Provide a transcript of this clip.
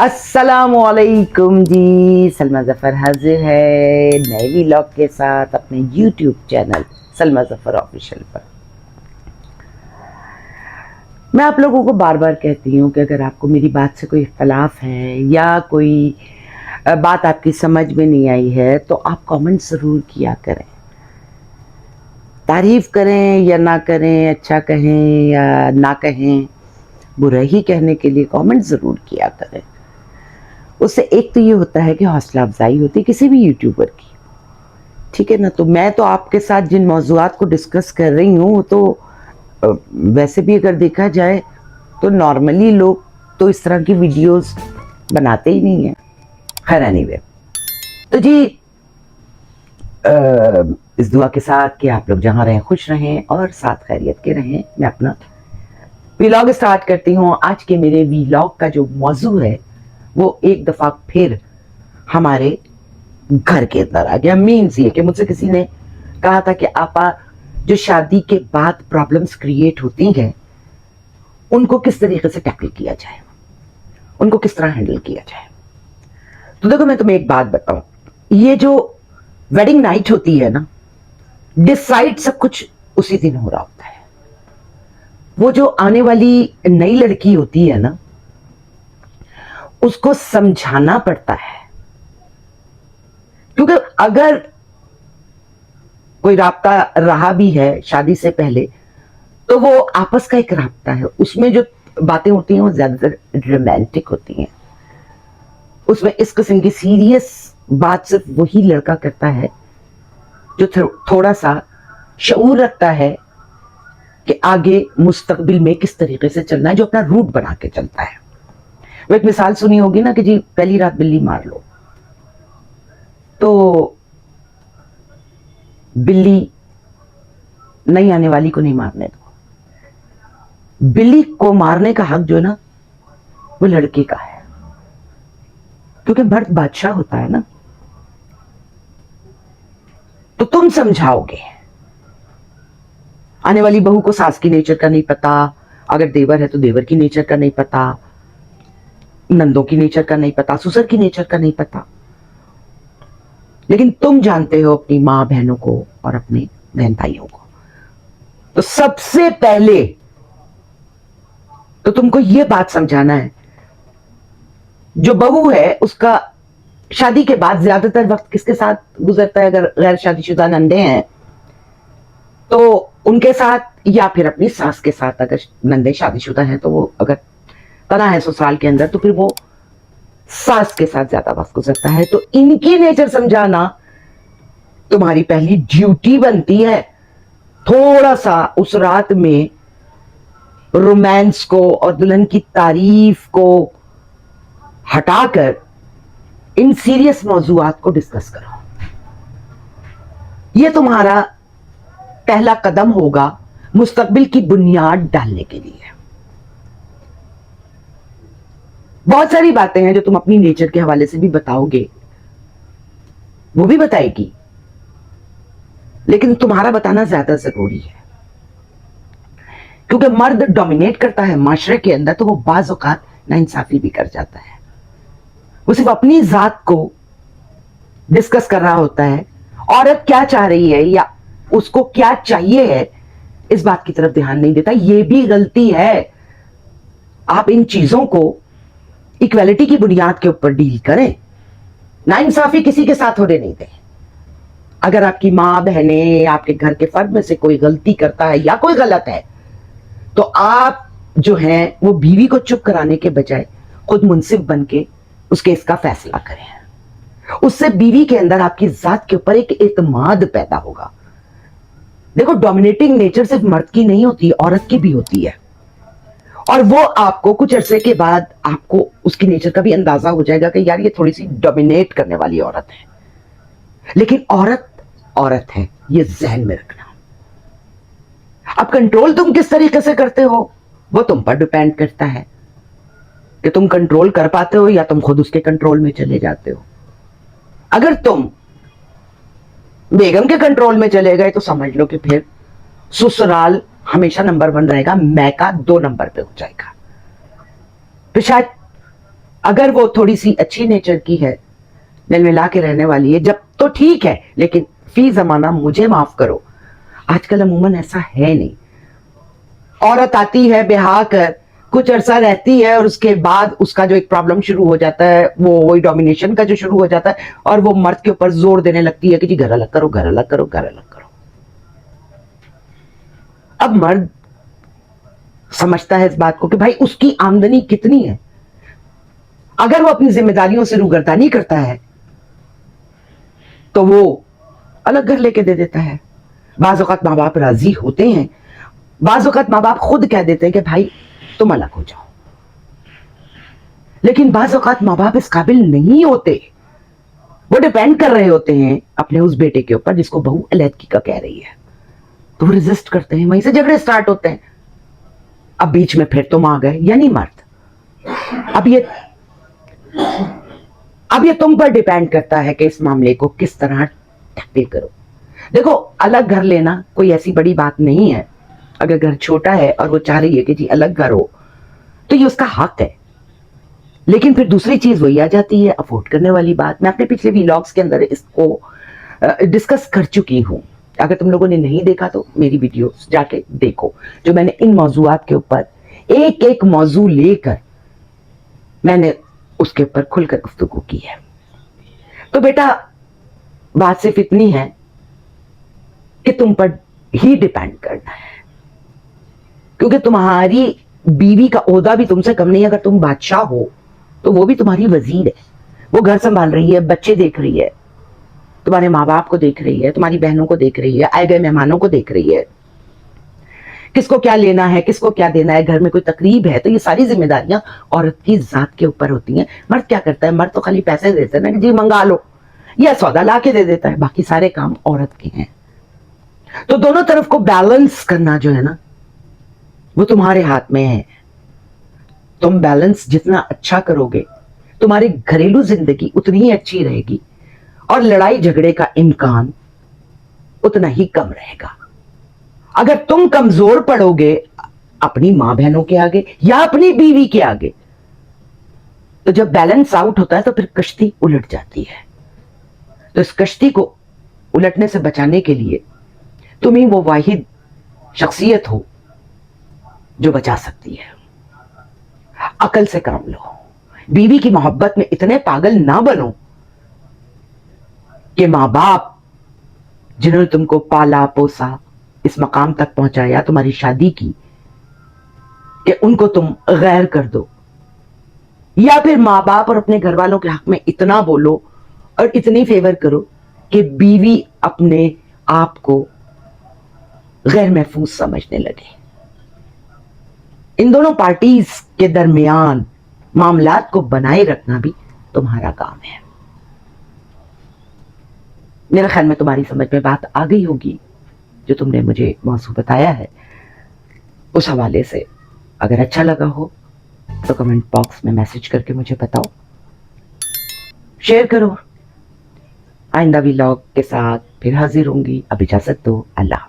अस्सलाम वालेकुम जी। सलमा ज़फ़र हाजिर है नए व्लॉग के साथ अपने YouTube channel Salma Zafar official पर। मैं आप लोगों को बार बार कहती हूँ कि अगर आपको मेरी बात से कोई इख्तलाफ है या कोई बात आपकी समझ में नहीं आई है तो आप कमेंट ज़रूर किया करें। तारीफ़ करें या ना करें, अच्छा कहें या ना कहें, बुरा ही कहने के लिए कमेंट ज़रूर किया करें। उससे एक तो ये होता है कि हौसला अफजाई होती है किसी भी यूट्यूबर की, ठीक है ना। तो मैं तो आपके साथ जिन मौज़ूआत को डिस्कस कर रही हूँ तो वैसे भी अगर देखा जाए तो नॉर्मली लोग तो इस तरह की वीडियोस बनाते ही नहीं हैं। खैर एनीवे, तो जी इस दुआ के साथ कि आप लोग जहाँ रहें खुश रहें और साथ खैरियत के रहें, मैं अपना व्लॉग स्टार्ट करती हूँ। आज के मेरे व्लॉग का जो मौजू है वो एक दफ़ा फिर हमारे घर के अंदर आ गया। मीन्स ये कि मुझसे किसी ने कहा था कि आपा जो शादी के बाद प्रॉब्लम्स क्रिएट होती हैं उनको किस तरीके से टैकल किया जाए, उनको किस तरह हैंडल किया जाए। तो देखो मैं तुम्हें एक बात बताऊं, ये जो वेडिंग नाइट होती है ना, डिसाइड सब कुछ उसी दिन हो रहा होता है। वो जो आने वाली नई लड़की होती है ना, उसको समझाना पड़ता है, क्योंकि अगर कोई राब्ता रहा भी है शादी से पहले तो वो आपस का एक राब्ता है। उसमें जो बातें होती हैं वो ज्यादातर रोमांटिक होती हैं। उसमें इस किस्म की सीरियस बात सिर्फ वही लड़का करता है जो थोड़ा सा शऊर रखता है कि आगे मुस्तकबिल में किस तरीके से चलना है, जो अपना रूट बना के चलता है। वो एक मिसाल सुनी होगी ना कि जी पहली रात बिल्ली मार लो, तो बिल्ली नई आने वाली को नहीं मारने दो। बिल्ली को मारने का हक जो है ना वो लड़के का है, क्योंकि मर्द बादशाह होता है ना। तो तुम समझाओगे, आने वाली बहू को सास की नेचर का नहीं पता, अगर देवर है तो देवर की नेचर का नहीं पता, नंदों की नेचर का नहीं पता, ससुर की नेचर का नहीं पता, लेकिन तुम जानते हो अपनी मां बहनों को और अपने बहन भाइयों को। तो सबसे पहले तो तुमको यह बात समझाना है, जो बहू है उसका शादी के बाद ज्यादातर वक्त किसके साथ गुजरता है। अगर गैर शादीशुदा नंदे हैं तो उनके साथ, या फिर अपनी सास के साथ। अगर नंदे शादीशुदा हैं तो वो अगर तना है ससुराल के अंदर तो फिर वो सास के साथ ज्यादा वक्त गुजरता है। तो इनकी नेचर समझाना तुम्हारी पहली ड्यूटी बनती है। थोड़ा सा उस रात में रोमांस को और दुल्हन की तारीफ को हटाकर इन सीरियस मौजूआत को डिस्कस करो। यह तुम्हारा पहला कदम होगा मुस्तकबिल की बुनियाद डालने के लिए। बहुत सारी बातें हैं जो तुम अपनी नेचर के हवाले से भी बताओगे, वो भी बताएगी, लेकिन तुम्हारा बताना ज्यादा जरूरी है, क्योंकि मर्द डोमिनेट करता है माशरे के अंदर तो वो बाज औकात नाइंसाफी भी कर जाता है। वो सिर्फ अपनी जात को डिस्कस कर रहा होता है, औरत क्या चाह रही है या उसको क्या चाहिए है इस बात की तरफ ध्यान नहीं देता। यह भी गलती है। आप इन चीजों को इक्वालिटी की बुनियाद के ऊपर डील करें, नाइंसाफी किसी के साथ होने नहीं दें। अगर आपकी मां बहनें आपके घर के फर्द में से कोई गलती करता है या कोई गलत है तो आप जो है वो बीवी को चुप कराने के बजाय खुद मुंसिफ बन के उसके इसका फैसला करें। उससे बीवी के अंदर आपकी जात के ऊपर एक एतमाद पैदा होगा। देखो, डोमिनेटिंग नेचर सिर्फ मर्द की नहीं होती, औरत की भी होती है, और वो आपको कुछ अरसे के बाद आपको उसकी नेचर का भी अंदाजा हो जाएगा कि यार ये थोड़ी सी डोमिनेट करने वाली औरत है। लेकिन औरत औरत है, ये ज़हन में रखना। अब कंट्रोल तुम किस तरीके से करते हो वो तुम पर डिपेंड करता है कि तुम कंट्रोल कर पाते हो या तुम खुद उसके कंट्रोल में चले जाते हो। अगर तुम बेगम के कंट्रोल में चले गए तो समझ लो कि फिर ससुराल हमेशा नंबर 1 रहेगा, मैका 2 नंबर पे हो जाएगा। फिर शायद अगर वो थोड़ी सी अच्छी नेचर की है, मिल मिला के रहने वाली है, जब तो ठीक है, लेकिन फी जमाना मुझे माफ करो, आजकल अमूमन ऐसा है नहीं। औरत आती है ब्याह कर, कुछ अरसा रहती है और उसके बाद उसका जो एक प्रॉब्लम शुरू हो जाता है, वो वही डोमिनेशन का जो शुरू हो जाता है, और वो मर्द के ऊपर जोर देने लगती है कि जी घर अलग करो, घर अलग करो, घर अलग करो। अब मर्द समझता है इस बात को कि भाई उसकी आमदनी कितनी है, अगर वो अपनी जिम्मेदारियों से रूगर्दानी करता है तो वो अलग घर लेके दे देता है। बाज़ औक़ात माँ बाप राजी होते हैं, बाज़ औक़ात माँ बाप खुद कह देते हैं कि भाई तुम अलग हो जाओ, लेकिन बाज़ औक़ात माँ बाप इस काबिल नहीं होते, वो डिपेंड कर रहे होते हैं अपने उस बेटे के ऊपर जिसको बहू अलहदगी का कह रही है, तो वो रेजिस्ट करते हैं, वहीं से झगड़े स्टार्ट होते हैं। अब बीच में फिर तुम आ गए, यानी मर्द। अब ये तुम पर डिपेंड करता है कि इस मामले को किस तरह टैकल करो। देखो, अलग घर लेना कोई ऐसी बड़ी बात नहीं है। अगर घर छोटा है और वो चाह रही है कि जी अलग घर हो, तो ये उसका हक है। लेकिन फिर दूसरी चीज वही आ जाती है अफोर्ड करने वाली बात। मैं अपने पिछले व्लॉग्स के अंदर इसको डिस्कस कर चुकी हूं। अगर तुम लोगों ने नहीं देखा तो मेरी वीडियो जाके देखो, जो मैंने इन मौजूआत के ऊपर एक एक मौजू लेकर मैंने उसके ऊपर खुलकर गुफ्तगू की है। तो बेटा, बात सिर्फ इतनी है कि तुम पर ही डिपेंड करना है, क्योंकि तुम्हारी बीवी का ओहदा भी तुमसे कम नहीं है। अगर तुम बादशाह हो तो वो भी तुम्हारी वजीर है, वो घर संभाल रही है, बच्चे देख रही है, तुम्हारे माँ बाप को देख रही है, तुम्हारी बहनों को देख रही है, आए गए मेहमानों को देख रही है, किसको क्या लेना है, किसको क्या देना है, घर में कोई तकरीब है, तो ये सारी जिम्मेदारियां औरत की जात के ऊपर होती हैं। मर्द क्या करता है? मर्द तो खाली पैसे देता है ना, जी मंगा लो, या सौदा ला के दे देता है, बाकी सारे काम औरत के हैं। तो दोनों तरफ को बैलेंस करना जो है ना, वो तुम्हारे हाथ में है। तुम बैलेंस जितना अच्छा करोगे, तुम्हारी घरेलू जिंदगी उतनी ही अच्छी रहेगी और लड़ाई झगड़े का इम्कान उतना ही कम रहेगा। अगर तुम कमजोर पड़ोगे अपनी मां बहनों के आगे या अपनी बीवी के आगे, तो जब बैलेंस आउट होता है तो फिर कश्ती उलट जाती है। तो इस कश्ती को उलटने से बचाने के लिए तुम ही वो वाहिद शख्सियत हो जो बचा सकती है। अकल से काम लो, बीवी की मोहब्बत में इतने पागल ना बनो कि मां बाप जिन्होंने तुमको पाला पोसा, इस मकाम तक पहुंचाया, तुम्हारी शादी की, कि उनको तुम गैर कर दो। या फिर मां बाप और अपने घर वालों के हक में इतना बोलो और इतनी फेवर करो कि बीवी अपने आप को गैर महफूज समझने लगे। इन दोनों पार्टीज के दरमियान मामलात को बनाए रखना भी तुम्हारा काम है। मेरे ख्याल में तुम्हारी समझ में बात आ गई होगी जो तुमने मुझे मौजू बताया है। उस हवाले से अगर अच्छा लगा हो तो कमेंट बॉक्स में मैसेज करके मुझे बताओ, शेयर करो। आइंदा व्लॉग के साथ फिर हाजिर होंगी। अब इजाजत दो। अल्लाह।